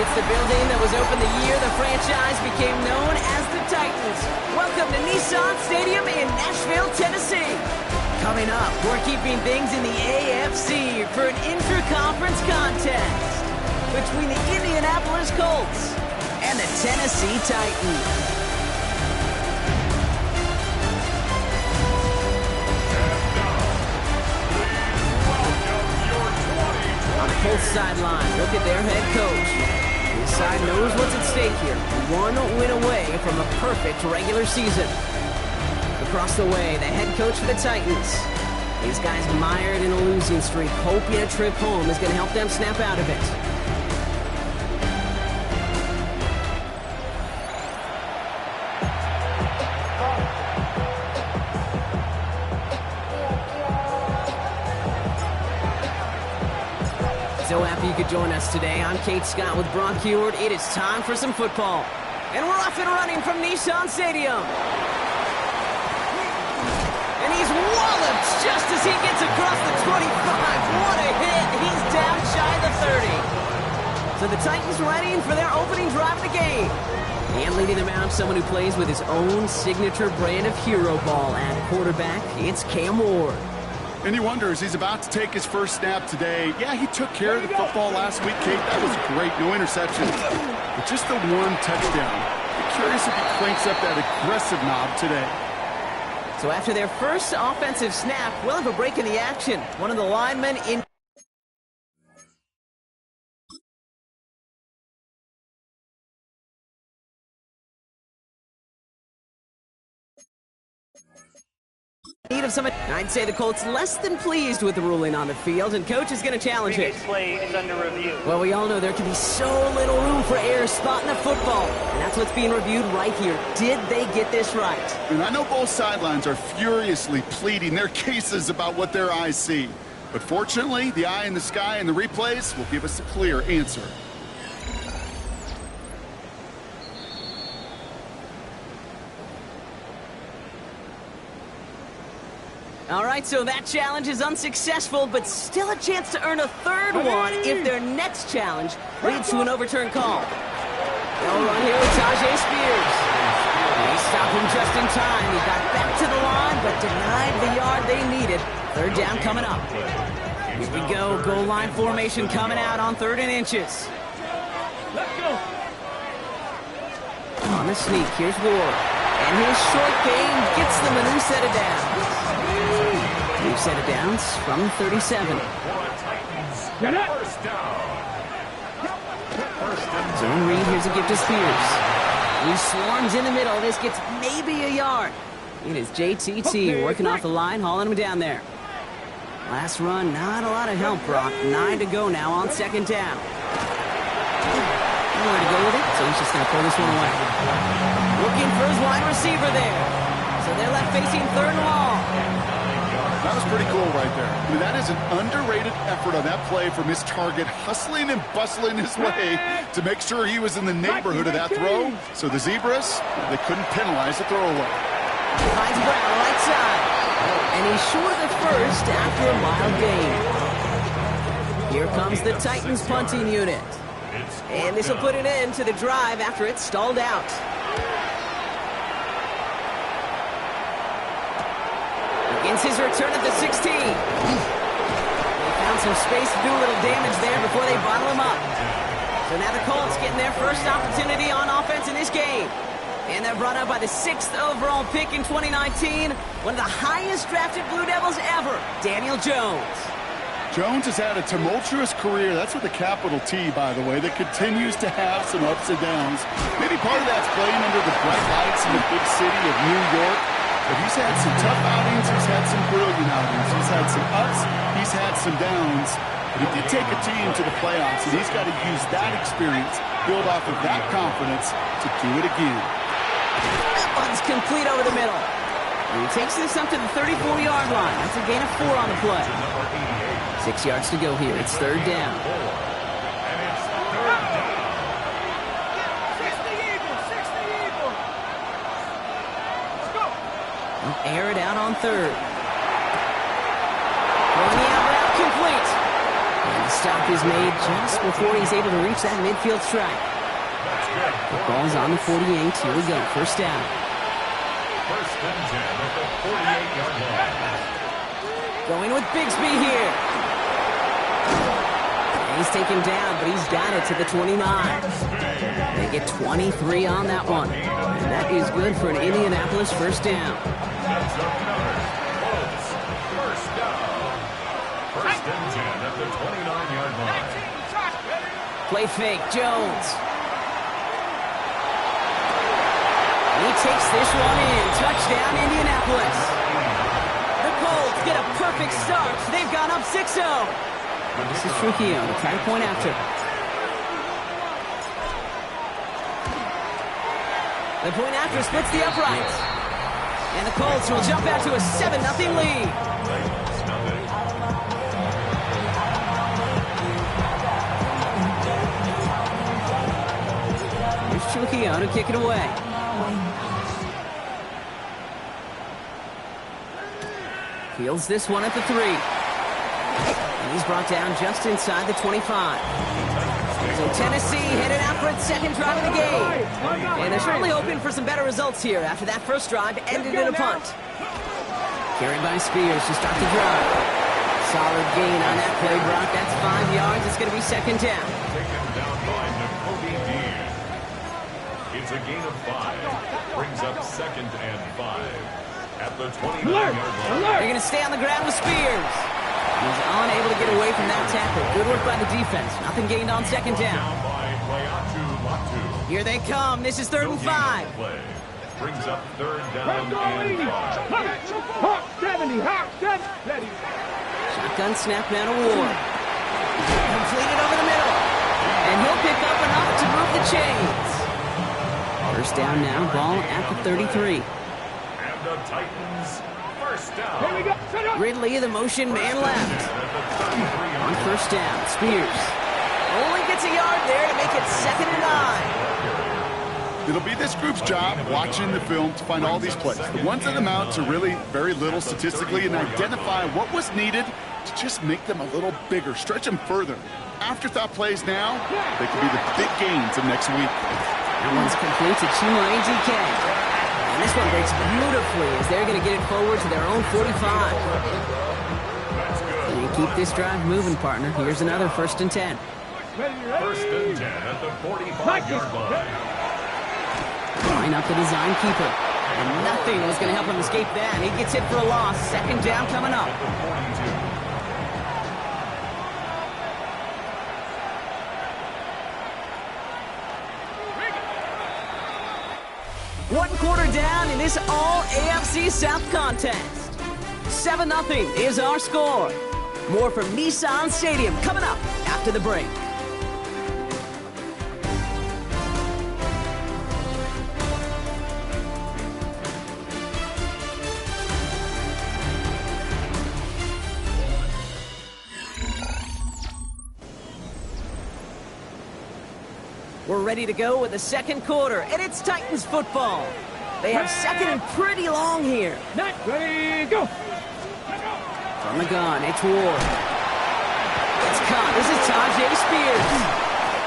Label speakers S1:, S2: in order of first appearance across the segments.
S1: It's the building that was opened the year the franchise became known as the Titans. Welcome to Nissan Stadium in Nashville, Tennessee. Coming up, we're keeping things in the AFC for an intra-conference contest between the Indianapolis Colts and the Tennessee Titans. On the Colts sideline, look at their head coach. His side knows what's at stake here. One win away from a perfect regular season. Across the way, the head coach for the Titans. These guys mired in a losing streak, hoping a trip home is going to help them snap out of it. So happy you could join us today. I'm Kate Scott with Brock Heward. It is time for some football. And we're off and running from Nissan Stadium. And he's walloped just as he gets across the 25. What a hit. He's down shy of the 30. So the Titans ready for their opening drive of the game. And leading them out, someone who plays with his own signature brand of hero ball at quarterback. It's Cam Ward.
S2: And he wonders, he's about to take his first snap today. Yeah, he took care of the football last week, Kate. That was great. No interceptions. But just the one touchdown. I'm curious if he cranks up that aggressive knob today.
S1: So after their first offensive snap, we'll have a break in the action. One of the linemen in need of some. I'd say the Colts less than pleased with the ruling on the field, and coach is going to challenge it.
S3: Play is under review.
S1: Well, we all know there can be so little room for error spotting a football, and that's what's being reviewed right here. Did they get this right?
S2: And I know both sidelines are furiously pleading their cases about what their eyes see. But fortunately, the eye in the sky and the replays will give us a clear answer.
S1: All right, so that challenge is unsuccessful, but still a chance to earn a third one if their next challenge leads to an overturned call. They'll run here with Tajay Spears. They stop him just in time. He got back to the line, but denied the yard they needed. Third down coming up. Here we go, goal line formation coming out on 3rd and inches.
S3: Let's go.
S1: On the sneak, here's Ward. And his short game gets them a new set of downs. New set of downs from 37. Zone read, here's a gift to Spears. He swarms in the middle. This gets maybe a yard. It is JTT working off the line, hauling him down there. Last run, not a lot of help, Brock. 9 to go now on 2nd down. Nowhere to go with it, so he's just going to pull this one away. Looking for his wide receiver there. So they're left facing 3rd and long.
S2: That was pretty cool right there. I mean, that is an underrated effort on that play from his target, hustling and bustling his way to make sure he was in the neighborhood of that throw. So the Zebras, they couldn't penalize the throwaway.
S1: Finds Brown right side. And he's short of the first after a mild gain. Here comes the Titans punting unit. And this will put an end to the drive after it's stalled out. Begins his return at the 16. They found some space to do a little damage there before they bottle him up. So now the Colts getting their first opportunity on offense in this game. And they're brought up by the 6th overall pick in 2019. One of the highest drafted Blue Devils ever, Daniel Jones.
S2: Jones has had a tumultuous career. That's with a capital T, by the way, that continues to have some ups and downs. Maybe part of that's playing under the bright lights in the big city of New York. But he's had some tough outings. He's had some brilliant outings. He's had some ups. He's had some downs. But he did take a team to the playoffs, and he's got to use that experience, build off of that confidence to do it again.
S1: That one's complete over the middle. And he takes this up to the 34-yard line. That's a gain of 4 on the play. 6 yards to go here. It's 3rd down. They'll air it out on 3rd. Throwing the out route complete. And the stop is made just before he's able to reach that midfield strike. The ball's on the 48. Here we go. First down.
S4: First and 10 at the 48-yard line.
S1: Going with Bigsby here. He's taken down, but he's got it to the 29. They get 23 on that one. And that is good for an Indianapolis first down.
S4: That's up numbers. Colts. First down. First and 10 at the 29-yard line.
S1: Play fake, Jones. He takes this one in. Touchdown, Indianapolis. The Colts get a perfect start. They've gone up 6-0. This is Trujillo to try to point after. The point after splits the uprights. And the Colts will jump out to a 7-0 lead. Here's Trujillo to kick it away. Fields this one at the 3. And he's brought down just inside the 25. So Tennessee headed out for its second drive of the game. And they're certainly hoping for some better results here after that first drive ended in a punt. Carried by Spears to start the drive. Solid gain on that play, Brock. That's 5 yards. It's going to be second down.
S4: Taken down by Nakobe Dean. It's a gain of 5. Brings up second and 5. At the 29-yard line.
S1: They're going to stay on the ground with Spears. He's unable to get away from that tackle. Good work by the defense. Nothing gained on second down. Here they come. This is 3rd and 5.
S4: Brings up 3rd down and 5.
S1: Shotgun snap now to Ward. Completed over the middle. And he'll pick up enough to move the chains. First down now. Ball at the 33.
S4: The Titans, first down.
S1: Ridley, the motion man left. On first down, Spears only gets a yard there to make it 2nd and 9.
S2: It'll be this group's job watching the film to find all these plays. The ones that amount to really very little statistically and identify what was needed to just make them a little bigger, stretch them further. Afterthought plays now, they could be the big gains of next week.
S1: That one's complete to Chima AGK. And this one breaks beautifully as they're going to get it forward to their own 45. And you keep this drive moving, partner. Here's another 1st and 10.
S4: First and 10 at the 45-yard line.
S1: Line up the design keeper. And nothing was going to help him escape that. He gets hit for a loss. Second down coming up. One quarter down in this all-AFC South contest. 7-0 is our score. More from Nissan Stadium coming up after the break. We're ready to go with the second quarter, and it's Titans football. They have second and pretty long here.
S3: Ready, go!
S1: From the gun, it's Ward. It's caught. This is Tajay Spears.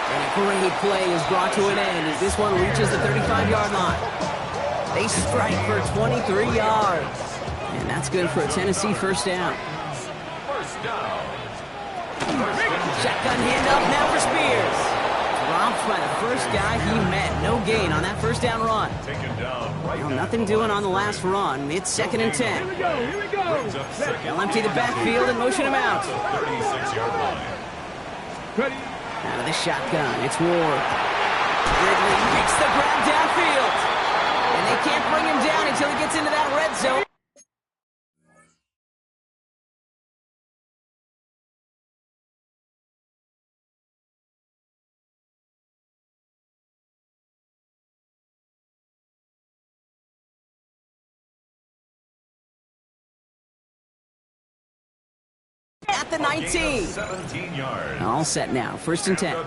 S1: And a great play is brought to an end as this one reaches the 35-yard line. They strike for 23 yards. And that's good for a Tennessee first down.
S4: First down.
S1: Shotgun handoff now for Spears. Dropped by the first guy he met. No gain on that first down run.
S4: Taken down right
S1: Well, nothing doing on the last run. It's 2nd and 10.
S3: Here we go!
S1: They'll empty the backfield and motion him out.
S4: 36-yard line.
S3: Ready?
S1: Out of the shotgun, it's Ward. Ridley makes the grab downfield. And they can't bring him down until he gets into that red zone. At the 19.
S4: 17 yards.
S1: All set now. 1st and 10.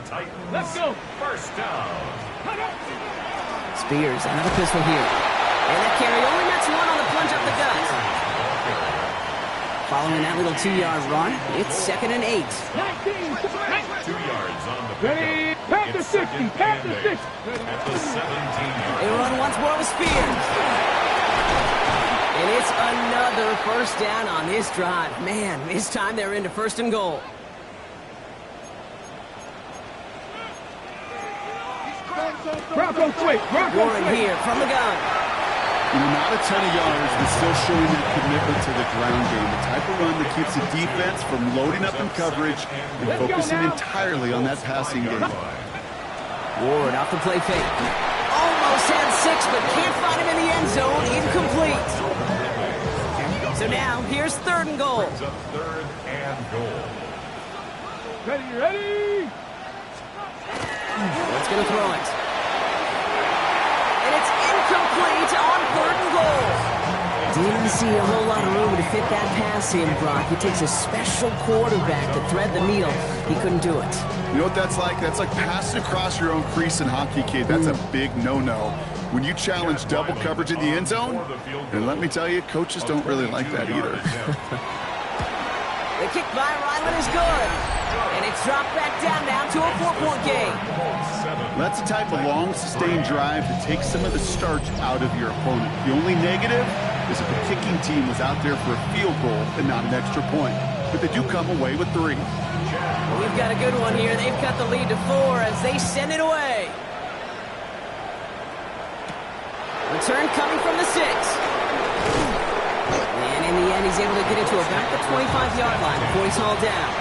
S3: Let's go!
S4: First down.
S1: Spears, another pistol here. And that carry only gets one on the plunge up the gut. Following that little 2-yard run, it's 2nd and 8.
S4: 2 yards on the
S3: Ready,
S4: pickup.
S3: pass to
S4: It's
S3: 60,
S4: second
S3: pass
S4: and
S3: to
S4: 8
S3: 60.
S4: at the 17-yard
S1: They run once more with Spears. And it's another first down on this drive. Man, this time they're into 1st and goal.
S3: Bronco switch, Bronco
S1: Warren
S3: switch.
S1: here from the gun.
S2: Not a ton of yards, but still showing that commitment to the ground game. The type of run that keeps the defense from loading up in coverage and focusing entirely on that passing game.
S1: Ward off the play fake. Almost had 6, but can't find him in the end zone. Incomplete. So now, here's 3rd and goal.
S4: brings up 3rd and goal.
S3: Ready.
S1: What's going to throw it? And it's incomplete on 3rd and goal. Didn't see a whole lot of room to fit that pass in, Brock. It takes a special quarterback to thread the needle. He couldn't do it.
S2: You know what that's like? That's like passing across your own crease in hockey, kid. That's a big no-no. When you challenge double coverage in the end zone, and let me tell you, coaches don't really like that either.
S1: The kick by Ryland is good. And it's dropped back down now to a 4-point game.
S2: That's the type of long, sustained drive that takes some of the starch out of your opponent. The only negative is if the kicking team was out there for a field goal and not an extra point. But they do come away with 3.
S1: We've got a good one here. They've cut the lead to 4 as they send it away. Return coming from the 6. And in the end, he's able to get it to about the 25-yard line before he's hauled down.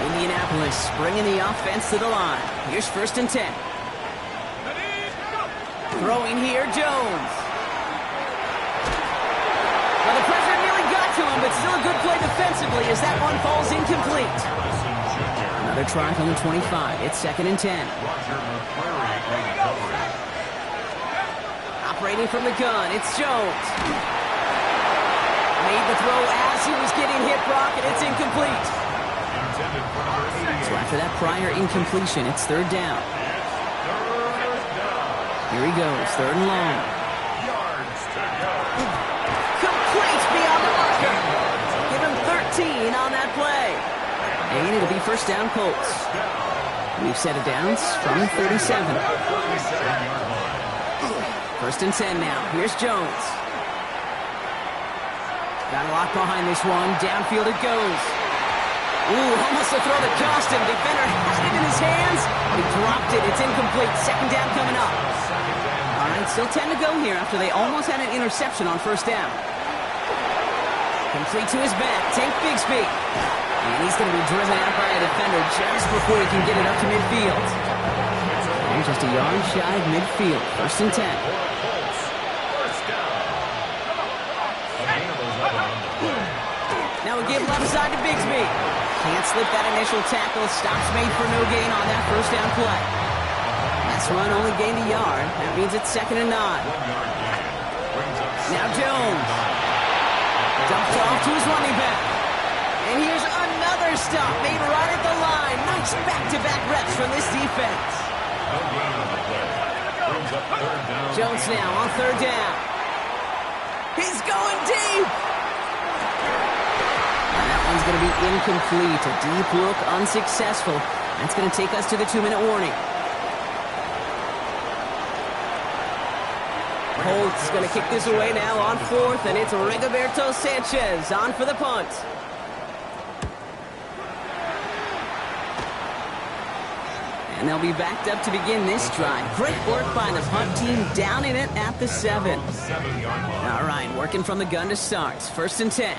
S1: Indianapolis bringing the offense to the line. Here's 1st and 10. Throwing here, Jones. Well, the pressure nearly got to him, but still a good play defensively as that one falls incomplete. Another try from the 25. It's 2nd and 10. Operating from the gun, it's Jones. Made the throw as he was getting hit, Brock, and it's incomplete. So after that prior incompletion, it's 3rd down. Here he goes, 3rd and long. Complete beyond the marker. Give him 13 on that play. And it'll be 1st down Colts. We've set it downs from 37. 1st and 10 now. Here's Jones. Got a lot behind this one. Downfield it goes. Ooh, almost a throw that cost him. Defender had it in his hands. He dropped it. It's incomplete. 2nd down coming up. All right, still 10 to go here after they almost had an interception on 1st down. Complete to his back. Tank Bigsby. And he's going to be driven out by a defender just before he can get it up to midfield. And just a yard shy of midfield. 1st and 10. Now we give left side to Bigsby. Can't slip that initial tackle. Stops made for no gain on that 1st down play. That's run only gained a yard. That means it's 2nd and 9. Now Jones. Dumped off to his running back. And here's another stop made right at the line. Nice back-to-back reps from this defense. Jones now on 3rd down. He's going deep. That one's going to be incomplete. A deep look, unsuccessful. That's going to take us to the 2-minute warning. Colts going to kick this away now on 4th, and it's Rigoberto Sanchez on for the punt. And they'll be backed up to begin this drive. Great work by the punt team down in it at the 7. All right, working from the gun to start. 1st and 10.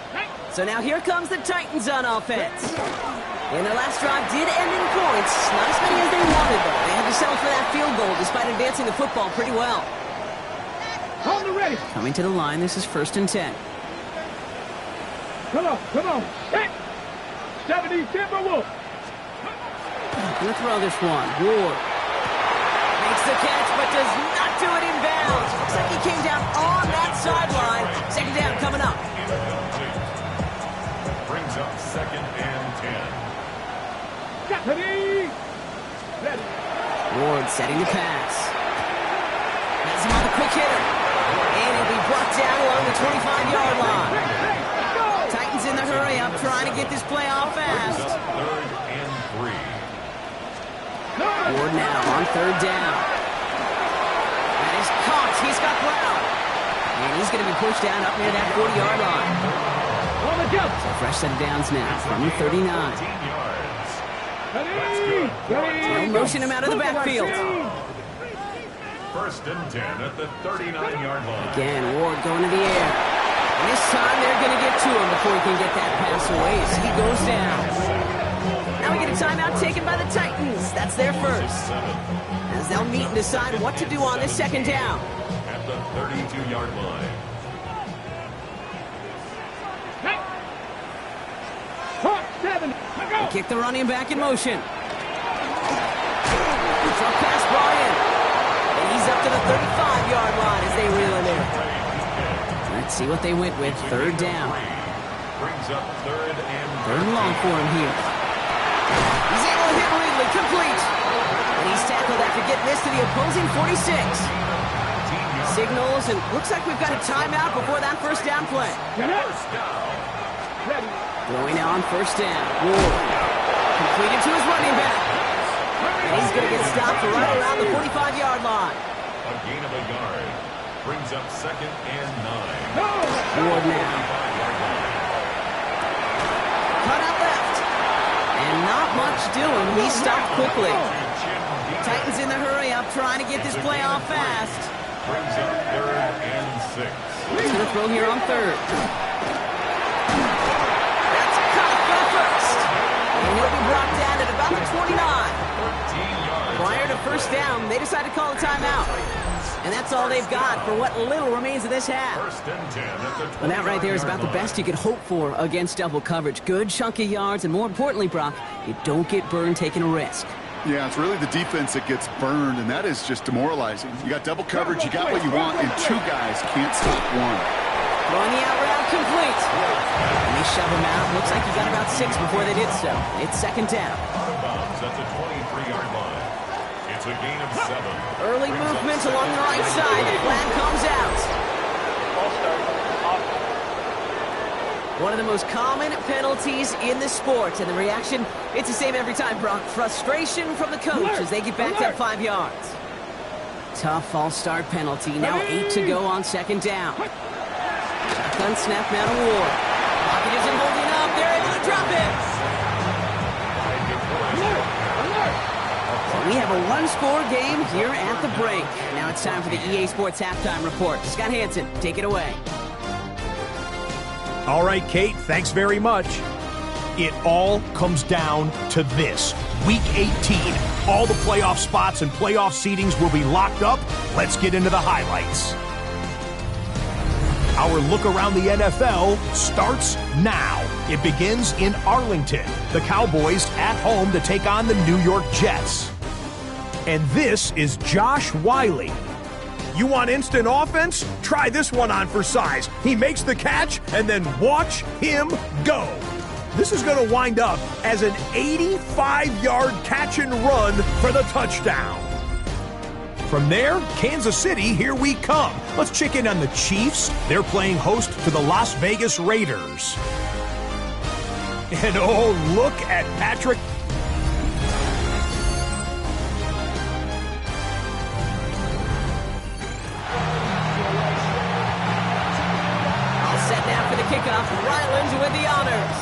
S1: So now here comes the Titans on offense. And their last drive did end in points. Not as many as they wanted, though. They had to settle for that field goal despite advancing the football pretty well.
S3: On the ready.
S1: Coming to the line, this is 1st and 10.
S3: Come on. Hit. 70 Timberwolves.
S1: Gonna throw this one. Ward. Makes the catch, but does not do it in bounds. Looks like he came down on that sideline. 2nd down coming up.
S4: Brings up 2nd and 10.
S3: Ready.
S1: Ward setting the pass. Has him on the quick hitter. And he'll be brought down along the 25-yard line. get this play off fast.
S4: Third and 3.
S1: Ward now on third down. That is caught. He's got ground. And he's going to be pushed down up near that 40-yard line. So fresh set of downs now from the 39.
S4: 15 yards. That's good.
S1: They'll motion him out of the backfield.
S4: First and 10 at the 39-yard line.
S1: Again, Ward going to the air. And this time they're going to get to him before he can get that pass away. So he goes down. Now we get a timeout taken by the Titans. That's their first. As they'll meet and decide what to do on this second down.
S4: At the 32-yard line.
S1: They kick the running back in motion. Drop pass brought in. And he's up to the 35-yard line as they reel it in. Let's see what they went with. Third down.
S4: Brings up third
S1: Third and long for him here. He's able to hit Ridley. Complete. And he's tackled after getting this to the opposing 46. Signals, and looks like we've got a timeout before that first down play. Throwing now on first down. Ward. Completed to his running back. And he's going to get stopped right around the 45-yard line.
S4: A gain of a yard. Brings up second and 9.
S1: Ward now. Cut out left. And not much doing. He stopped quickly. Titans in the hurry up, trying to get this play off fast.
S4: Brings up third and 6.
S1: He's going to throw here on third. That's caught for the first. And he'll be brought down at about the 29.
S4: 13 yards.
S1: Prior to first down, they decide to call a timeout. And that's all they've got for what little remains of this half.
S4: First and 10 at the 29-yard
S1: Well, that right there is about the best you could hope for against double coverage. Good chunky yards, and more importantly, Brock, you don't get burned taking a risk.
S2: Yeah, it's really the defense that gets burned, and that is just demoralizing. You got double coverage, you got what you want, and two guys can't stop one.
S1: Throwing the out route complete. And they shove him out. Looks like he got about 6 before they did so. It's second down.
S4: Out of bounds at the 23-yard line. It's a gain of 7.
S1: Early movement along the right side. The flag comes out. One of the most common penalties in the sport. And the reaction, it's the same every time, Brock. Frustration from the coach as they get back that 5 yards. Tough false start penalty. Now 8 to go on second down. Shotgun snap now to Ward. Pocket isn't holding up. They're able to drop it. So we have a one-score game here at the break. Now it's time for the EA Sports Halftime Report. Scott Hansen, take it away.
S5: All right, Kate, thanks very much. It all comes down to this. Week 18, all the playoff spots and playoff seedings will be locked up. Let's get into the highlights. Our look around the NFL starts now. It begins in Arlington. The Cowboys at home to take on the New York Jets. And this is Josh Wiley. You want instant offense? Try this one on for size. He makes the catch, and then watch him go. This is going to wind up as an 85-yard catch and run for the touchdown. From there, Kansas City, here we come. Let's check in on the Chiefs. They're playing host to the Las Vegas Raiders. And oh, look at Patrick.
S1: All set now for the kickoff. Ryland with the honors.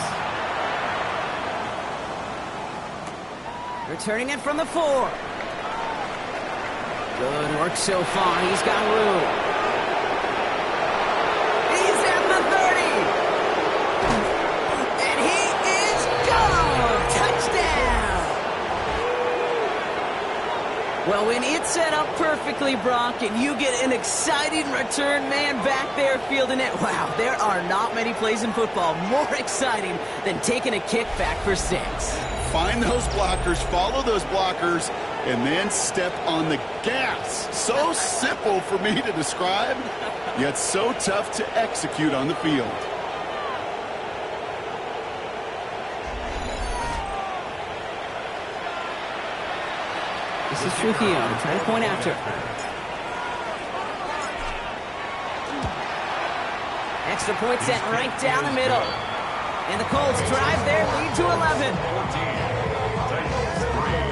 S1: Returning it from the 4. Good work so far. He's got room. He's at the 30. And he is gone. Touchdown. Well, when it's set up perfectly, Brock, and you get an exciting return man back there fielding it, wow, there are not many plays in football more exciting than taking a kick back for 6.
S2: Find those blockers, follow those blockers, and then step on the gas. So simple for me to describe, yet so tough to execute on the field.
S1: This is Trujillo trying to point after. Extra point set right down the middle. And the Colts drive their lead to 11.
S4: 14. Titans 3.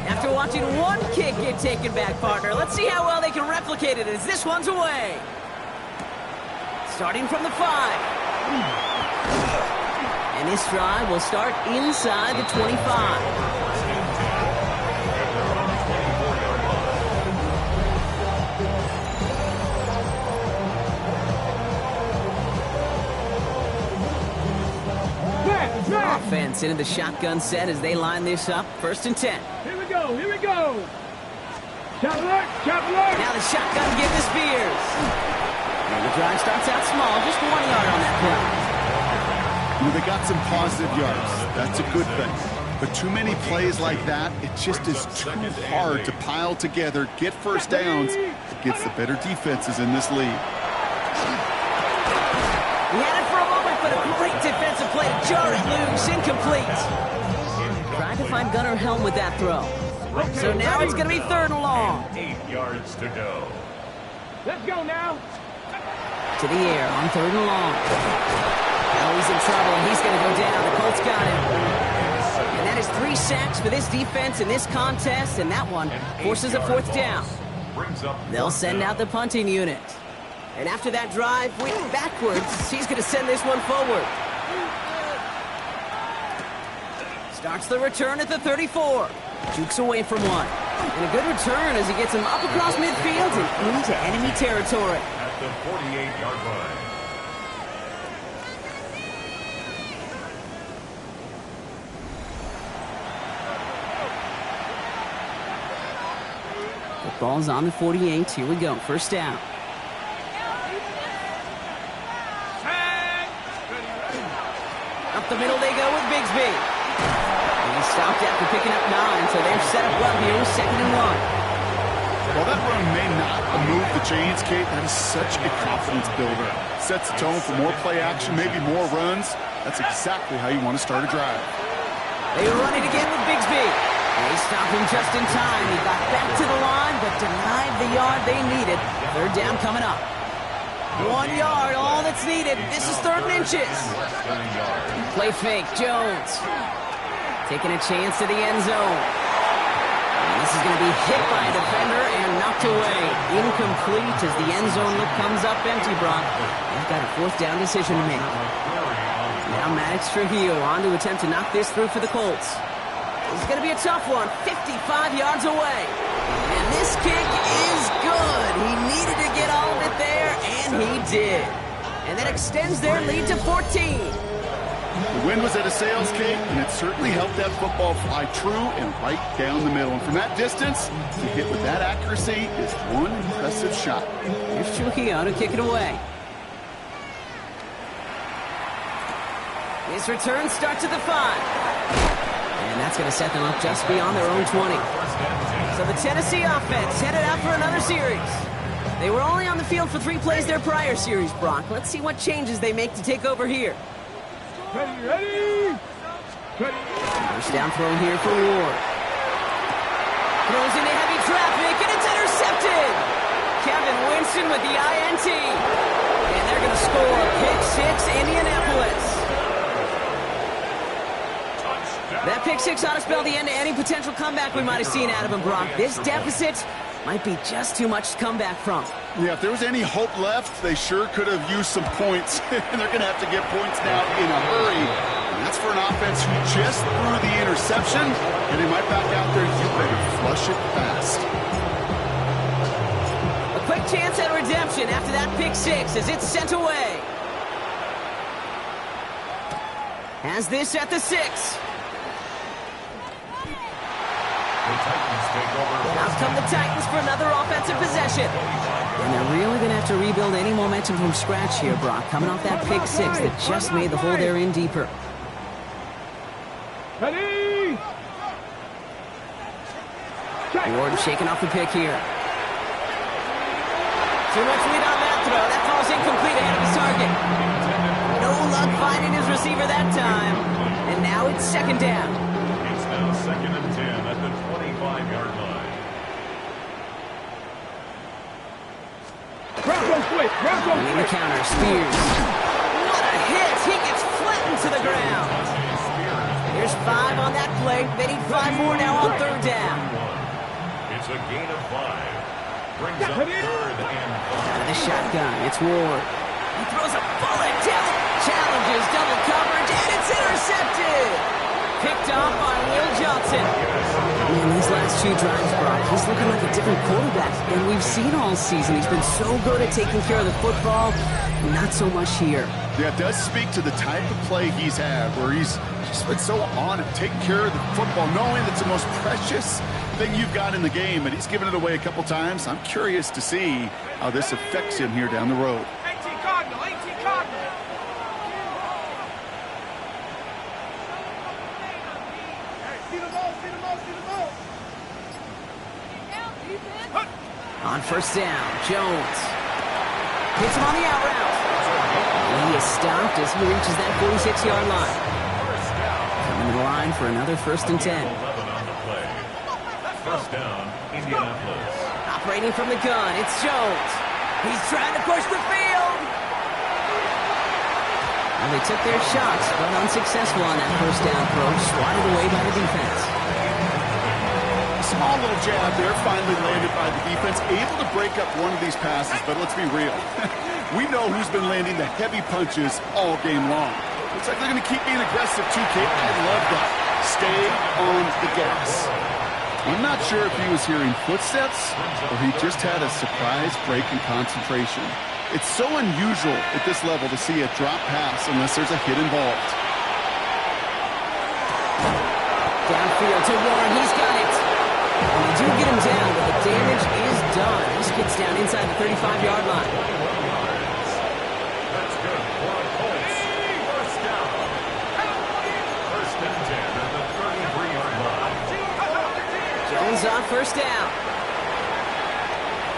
S1: After watching one kick get taken back, partner, let's see how well they can replicate it as this one's away. Starting from the 5. And this drive will start inside the 25. Offense into the shotgun set as they line this up. 1st and 10.
S3: Here we go, here we go. Chop alert, chop alert.
S1: Now the shotgun give to Spears. And the drive starts out small, just 1 yard on that play.
S2: They got some positive yards. That's a good thing. But too many plays like that, it just is too hard to pile together, get first downs against the better defenses in this league.
S1: He had it for a moment, but a great defensive play to jar it loose. Incomplete. Tried to find Gunnar Helm with that throw. So now it's going to be 3rd and long.
S4: 8 yards to go.
S3: Let's go now.
S1: To the air on 3rd and long. Now he's in trouble, and he's going to go down. The Colts got him. And that is 3 sacks for this defense in this contest, and that one forces a 4th down. They'll send out the punting unit. And after that drive, went backwards. He's going to send this one forward. Starts the return at the 34. Jukes away from one. And a good return as he gets him up across midfield and into enemy territory.
S4: At the 48-yard line.
S1: The ball's on the 48. Here we go. 1st down. Up the middle they go with Bigsby. And he stopped after picking up 9, so they're set up well here with 2nd and 1.
S2: Well, that run may not move the chains, Kate. That is such a confidence builder. Sets the tone for more play action, maybe more runs. That's exactly how you want to start a drive.
S1: They run it again with Bigsby. They stop him just in time. He got back to the line, but denied the yard they needed. 3rd down coming up. 1 yard, all that's needed. This is 3rd and inches. Play fake, Jones. Taking a chance to the end zone. And this is going to be hit by a defender and knocked away. Incomplete as the end zone look comes up empty, Brock. They've got a 4th down decision to make. Now Maddox Trujillo on to attempt to knock this through for the Colts. This is going to be a tough one, 55 yards away. And this kick is good. He needed to get all of it there, and he did. And that extends their lead to 14.
S2: The wind was at a sails, Kate, and it certainly helped that football fly true and right down the middle. And from that distance, to hit with that accuracy is one impressive shot.
S1: Here's Trujillo to kick it away. His return starts at the 5. And that's going to set them up just beyond their own 20. So the Tennessee offense headed out for another series. They were only on the field for 3 plays their prior series, Brock. Let's see what changes they make to take over here.
S3: Ready, ready.
S1: First down throw here for Ward. Throws into heavy traffic, and it's intercepted. Kevin Winston with the INT. And they're going to score pick 6, Indianapolis. That pick 6 ought to spell the end to any potential comeback we might have seen out of him, Brock. This deficit might be just too much to come back from.
S2: Yeah, if there was any hope left, they sure could have used some points. And they're going to have to get points now in a hurry. And that's for an offense who just threw the interception. And they might back out there. You better flush it fast.
S1: A quick chance at redemption after that pick 6 as it's sent away. Has this at the 6. Out come the Titans for another offensive possession. And they're really going to have to rebuild any momentum from scratch here, Brock. Coming off that pick 6 that just made the hole they're in deeper.
S3: Ready.
S1: Ward shaking off the pick here. Too much lead on that throw. That falls incomplete ahead of his target. No luck finding his receiver that time. And now it's 2nd down.
S4: It's now 2nd 5-yard line.
S3: Bronco switch. Bronco
S1: In the
S3: switch.
S1: counter, Spears. What a hit! He gets flattened to the ground. There's 5 on that play. They need 5 more now on third down.
S4: It's a gain of 5. Brings up 3rd and 5.
S1: Out of the shotgun, it's Ward. He throws a bullet down. Challenges double coverage, and it's intercepted. Picked off by Will Johnson. Man, these last 2 drives, Brock, he's looking like a different quarterback than we've seen all season. He's been so good at taking care of the football, not so much here.
S2: Yeah, it does speak to the type of play he's had, where he's just been so on it, taking care of the football, knowing it's the most precious thing you've got in the game, and he's given it away a couple times. I'm curious to see how this affects him here down the road.
S3: 18 Cardinal. 18 Cardinal. See the ball. See the ball. See the ball.
S1: On first down, Jones hits him on the out route. He is stopped as he reaches that 46-yard line. Coming to the line for another 1st and 10.
S4: 11 on the play. First down, Indianapolis.
S1: Operating from the gun, it's Jones. He's trying to push the field. Well, they took their shots, but unsuccessful on that first down throw, swatted away by the defense.
S2: A small little jab there, finally landed by the defense, able to break up one of these passes, but let's be real. We know who's been landing the heavy punches all game long. Looks like they're going to keep being aggressive too, Kate. I love that. Stay on the gas. I'm not sure if he was hearing footsteps or he just had a surprise break in concentration. It's so unusual at this level to see a drop pass unless there's a hit involved.
S1: Downfield to Warren, he's got it. And they do get him down, but the damage is done. This gets down inside the 35-yard line.
S4: That's good for the Colts. First down. First and 10 at the 33-yard line.
S1: Jones on first down.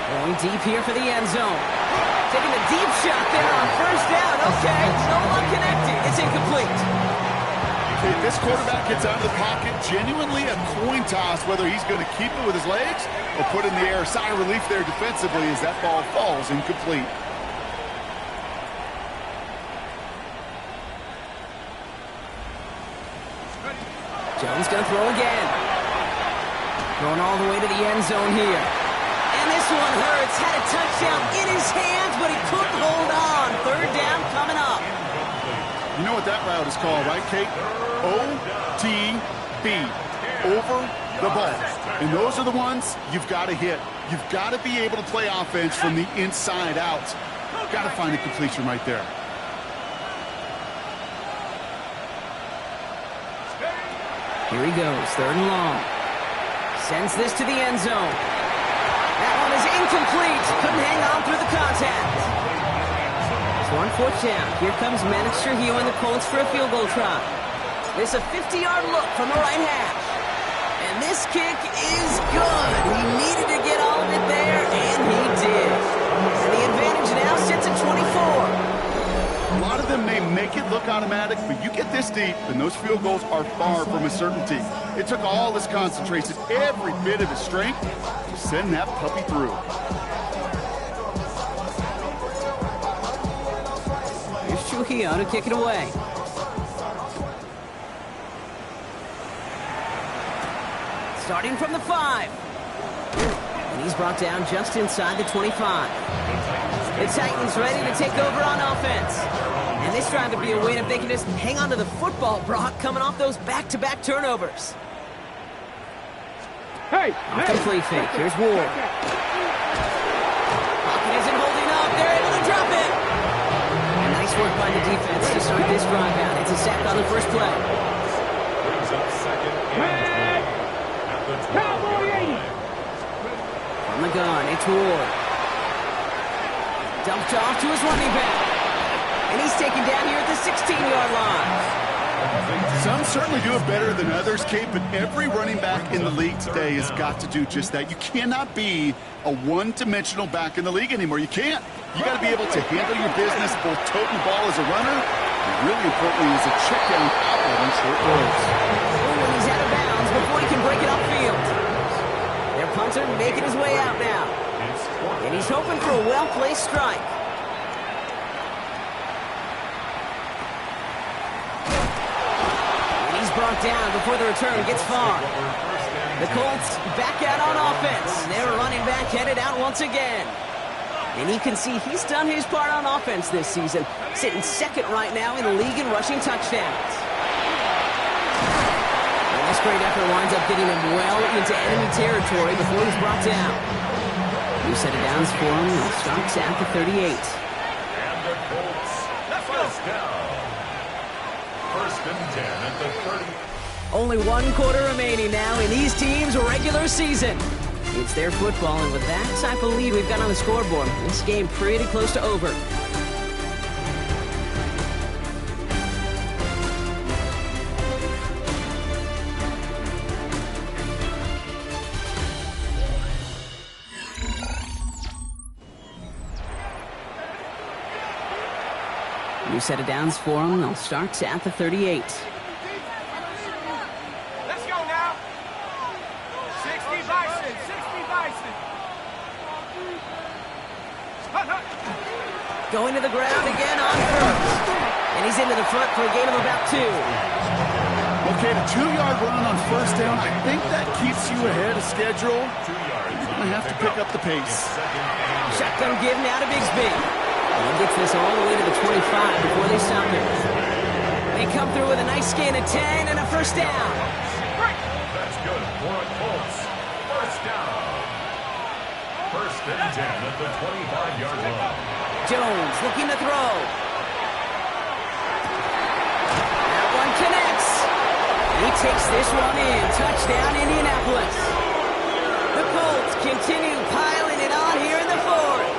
S1: Going deep here for the end zone. Taking a deep shot there on first down. Okay, no one connected. It's incomplete.
S2: If this quarterback gets out of the pocket, genuinely a coin toss whether he's going to keep it with his legs or put in the air. Sigh of relief there defensively as that ball falls incomplete.
S1: Jones going to throw again. Going all the way to the end zone here. And this one hurts. Had a touchdown in his hands, but he couldn't hold on. Third down coming up.
S2: You know what that route is called, right, Kate? OTB. Over the ball. And those are the ones you've got to hit. You've got to be able to play offense from the inside out. Got to find a completion right there.
S1: Here he goes, 3rd and long. Sends this to the end zone. That one is incomplete. Couldn't hang on through the contact. So on 4th down, here comes Manic Trujillo and the Colts for a field goal try. This a 50-yard look from the right hash. And this kick is good. He needed to get all of it there, and he did. And the advantage now sits at 24.
S2: A lot of them may make it look automatic, but you get this deep, and those field goals are far from a certainty. It took all his concentration, every bit of his strength, to send that puppy through.
S1: Here's Trujillo to kick it away. Starting from the 5. And he's brought down just inside the 25. The Titans ready to take over on offense. And this drive would be a win if they can just hang on to the football, Brock, coming off those back-to-back turnovers.
S3: Hey!
S1: Complete fake. Here's Ward. Pocket isn't holding up. They're able to drop it. And nice work by the defense to start this drive out. It's a sack on the first play.
S4: Brings up 2nd and 20 at the 12-yard line.
S1: From the gun, it's Ward. Dumped off to his running back. And he's taken down here at the 16-yard line.
S2: Some certainly do it better than others, Kate, but every running back in the league today has got to do just that. You cannot be a one-dimensional back in the league anymore. You can't. You got to be able to handle your business, both toting the ball as a runner, and really importantly as a check down outlet on short throws.
S1: When he's out of bounds before he can break it upfield. punter making his way out now. And he's hoping for a well-placed strike. And he's brought down before the return gets far. The Colts back out on offense. Their running back headed out once again. And you can see he's done his part on offense this season, sitting second right now in the league in rushing touchdowns. And this great effort winds up getting him well into enemy territory before he's brought down. New set of downs for him. He starts at the 38.
S4: And the Colts, first down. First and 10 at the 30.
S1: Only 1 quarter remaining now in these teams' regular season. It's their football, and with that type of lead we've got on the scoreboard, this game pretty close to over. New set of downs for them. They'll start at the 38.
S3: Let's go now. 60 Bison, 60 Bison.
S1: Going to the ground again on first. And he's into the front for a gain of about 2.
S2: Okay, the 2-yard run on first down, I think that keeps you ahead of schedule. You're going to have to pick up the pace.
S1: Shotgun give now to Bigsby. And he gets this all the way to the 25 before they stop him. They come through with a nice gain of 10 and a first down.
S4: That's good for a Colts. First down. First and 10 at the 25-yard line.
S1: Jones looking to throw. That one connects. He takes this one in. Touchdown, Indianapolis. The Colts continue piling it on here in the fourth.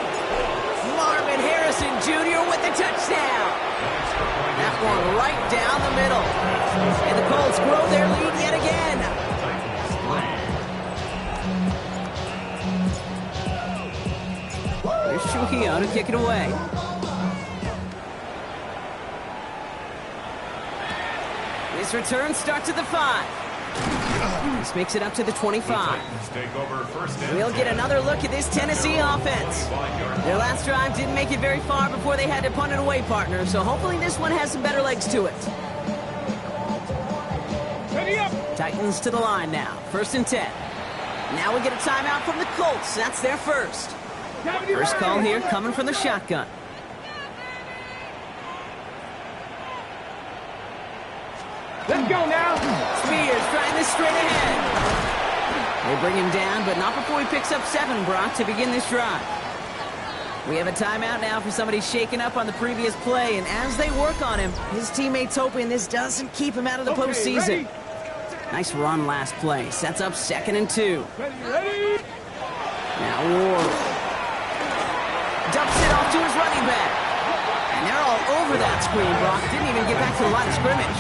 S1: Marvin Harrison Jr. with the touchdown. That one right down the middle. And the Colts grow their lead yet again. There's Trujillo to kick it away. This return starts at the 5. This makes it up to the 25. We'll get another look at this Tennessee offense. Their last drive didn't make it very far before they had to punt it away, partner, so hopefully this one has some better legs to it. Titans to the line now. First and 10. Now we get a timeout from the Colts. That's their first. First call here coming from the shotgun.
S3: Let's go now.
S1: Spears trying this straight ahead. They bring him down, but not before he picks up 7, Brock, to begin this drive. We have a timeout now for somebody shaken up on the previous play, and as they work on him, his teammates hoping this doesn't keep him out of the postseason. Nice run last play. Sets up 2nd and 2.
S3: Ready?
S1: Now Ward dumps it off to his running back. And they're all over that screen, Brock. Didn't even get back to the line of scrimmage.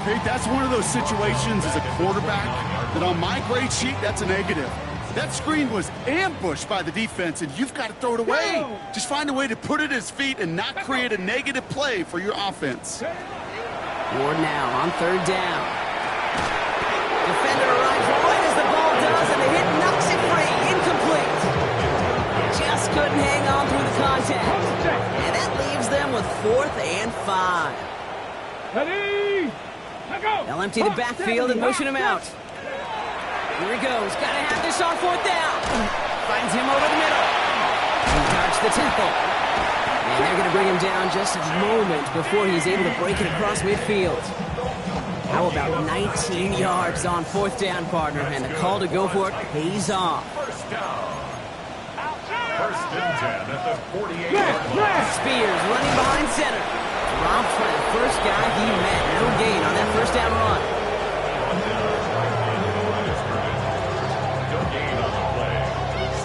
S2: Okay, that's one of those situations as a quarterback that on my grade sheet, that's a negative. That screen was ambushed by the defense, and you've got to throw it away. Just find a way to put it at his feet and not create a negative play for your offense.
S1: Ward now on 3rd down. Defender arrives right as the ball does, and the hit knocks it free. Incomplete. Just couldn't hang on through the contact. And that leaves them with 4th and 5.
S3: Ready? Go.
S1: They'll empty the backfield and motion him out. Here he goes. Got to have this on 4th down. Finds him over the middle. He dodged the tackle. And they're going to bring him down just a moment before he's able to break it across midfield. How about 19 yards on 4th down, partner? And the call to go for it pays off.
S4: First down. First and 10 at the 48-yard line.
S1: Spears running behind center. Dropped by the first guy he met. No gain on that first down run.
S4: No gain on the play.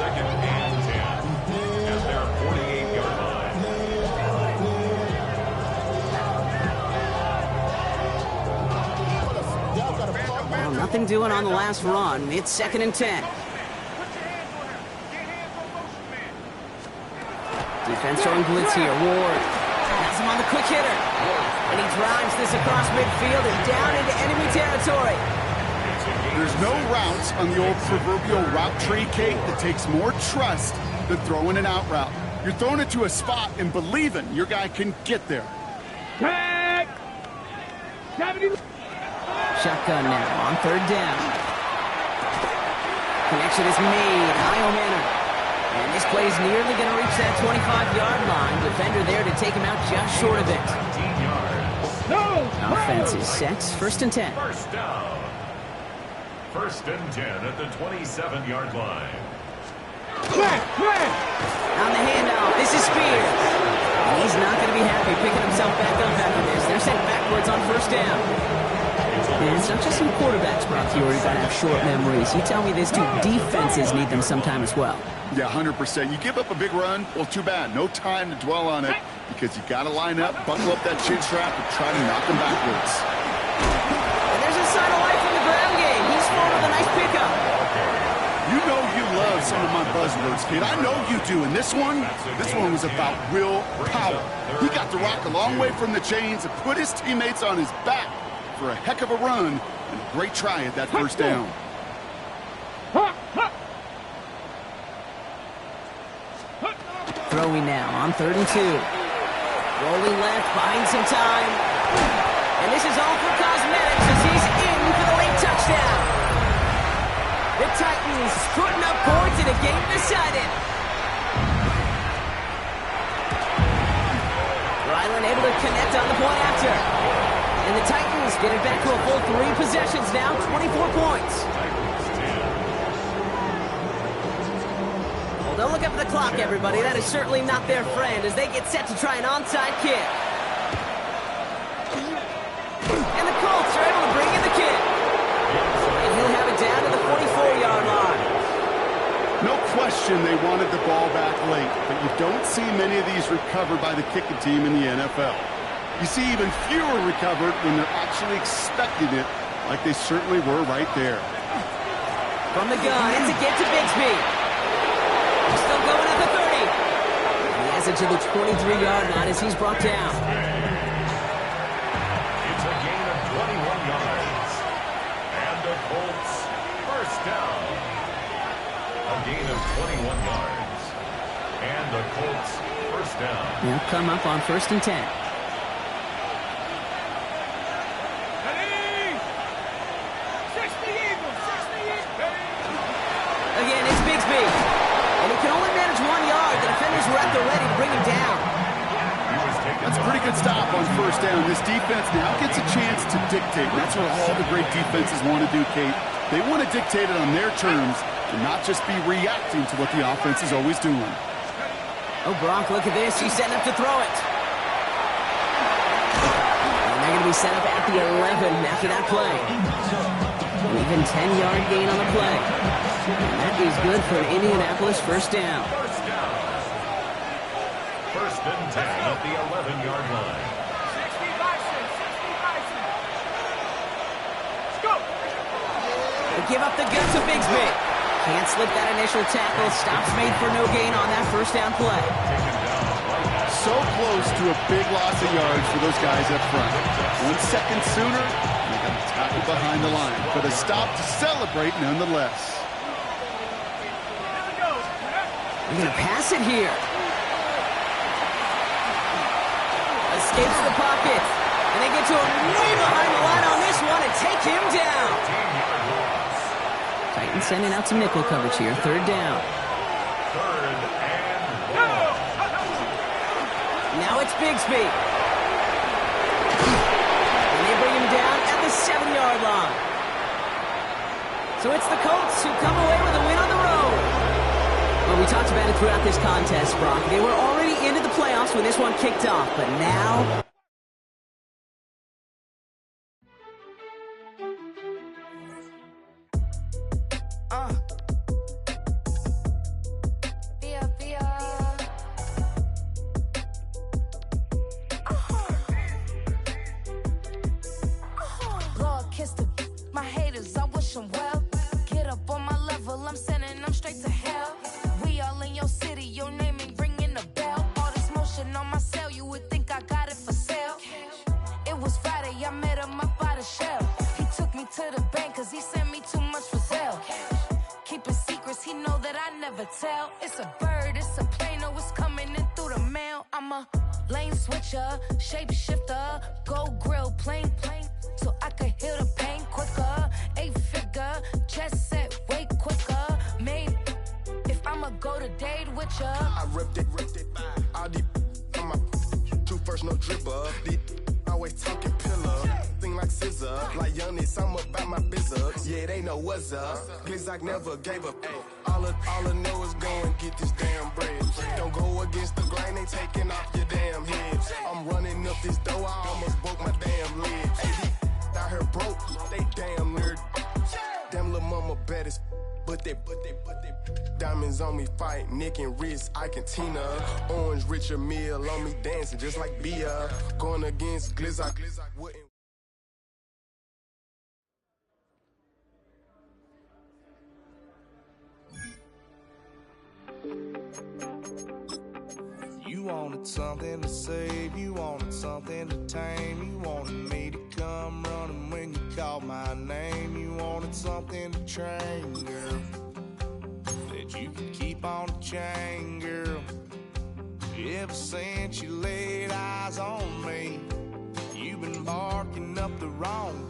S4: 2nd and 10 at their 48-yard line.
S1: Well, nothing doing on the last run. It's 2nd and 10. Defense showing blitz here. Ward has him on the quick hitter. And he drives this across midfield and down into enemy territory.
S2: There's no routes on the old proverbial route tree, Kate, that takes more trust than throwing an out route. You're throwing it to a spot and believing your guy can get there.
S3: Tag! 70.
S1: Shotgun now on third down. Connection is made. High O'Manor. And this play is nearly going to reach that 25-yard line. Defender there to take him out just short of it.
S4: 19 yards.
S3: No!
S1: Offense is set. First and 10.
S4: First down. First and 10 at the 27-yard line.
S1: On the handoff, this is Spears. And he's not going to be happy picking himself back up after this. They're sent backwards on first down. And it's not just some quarterbacks, Brock, you already got to have short memories. You tell me these two defenses need them sometime as well.
S2: Yeah, 100%. You give up a big run, well, too bad. No time to dwell on it because you got to line up, buckle up that chin strap, and try to knock them backwards.
S1: And there's a sign of life in the ground game. He's forward with a nice pickup.
S2: You know you love some of my buzzwords, kid. I know you do. And this one was about real power. He got the rock a long way from the chains and put his teammates on his back for a heck of a run and a great try at that first down.
S1: Throwing now on third and 2. Rolling left, buying some time. And this is all for cosmetics as he's in for the late touchdown. The Titans putting up points in a game decided. Ryland able to connect on the point after. And the Titans get it back to a full 3 possessions now, 24 points. Well, don't look up at the clock, everybody. That is certainly not their friend as they get set to try an onside kick. And the Colts are able to bring in the kick. And he'll have it down to the 44-yard line.
S2: No question they wanted the ball back late, but you don't see many of these recovered by the kicking team in the NFL. You see even fewer recovered when they're actually expecting it, like they certainly were right there.
S1: From the gun, it's a get to Bigsby. Still going at the 30. And he has it to the 23-yard line as he's brought down.
S4: It's a gain of 21 yards. And the Colts first down. A gain of 21 yards. And the Colts first down.
S1: They'll come up on first and 10. Again, it's Bigsby. And he can only manage 1 yard. The defenders were at the ready to bring him down.
S2: That's a pretty good stop on first down. This defense now gets a chance to dictate. That's what all the great defenses want to do, Kate. They want to dictate it on their terms and not just be reacting to what the offense is always doing.
S1: Oh, Gronk, look at this. He's setting up to throw it. And they're going to be set up at the 11 after that play. An even 10-yard gain on the play. And that is good for an Indianapolis first down.
S4: First down. First and 10 at the 11-yard line.
S3: 60 Bison, 60 Bison. Let's go.
S1: They give up the gun to Bigsby. Can't slip that initial tackle. Stops made for no gain on that first down play.
S2: So close to a big loss of yards for those guys up front. 1 second sooner, and they got a tackle behind the line. But a stop to celebrate nonetheless.
S1: They're going to pass it here. Escapes the pocket. And they get to him way behind the line on this one and take him down. Titans sending out some nickel coverage here. Third down.
S4: Third and 1.
S1: Now it's Bigsby. And they bring him down at the 7-yard line. So it's the Colts who come away with a win on the road. Well, we talked about it throughout this contest, Brock. They were already into the playoffs when this one kicked off, but now...
S6: Lord, kiss my haters, I wish them well. Get up on my level, I'm sending them straight to hell. We all in your city, your name ain't ringing a bell. All this motion on my cell, you would think I got it for sale. tell. It's a bird, it's a plane, oh, it's coming in through the mail. I'm a lane switcher, shapeshifter, go grill, plane, so I can heal the pain quicker. 8-figure, chest set way quicker. Made if I'ma go to date with ya.
S7: I ripped it. All these on my 2 first, no dribble. These always talking pillar. Thing like scissor. Like youngest, I'm about my business. Yeah, they know what's up. Glizak never gave up. All I know is go and get this damn bread. Don't go against the grain, they taking off your damn head. I'm running up this door, I almost broke my damn leg. Hey, these out here broke, they damn near. Damn little mama bad as but they diamonds on me fight, neck and wrist, I can Tina. Orange Richard Mill on me dancing just like Bia. Going against Glizak.
S8: You wanted something to save, you wanted something to tame, you wanted me to come running when you called my name, you wanted something to train, girl, that you could keep on the chain, girl. Ever since you laid eyes on me, you've been barking up the wrong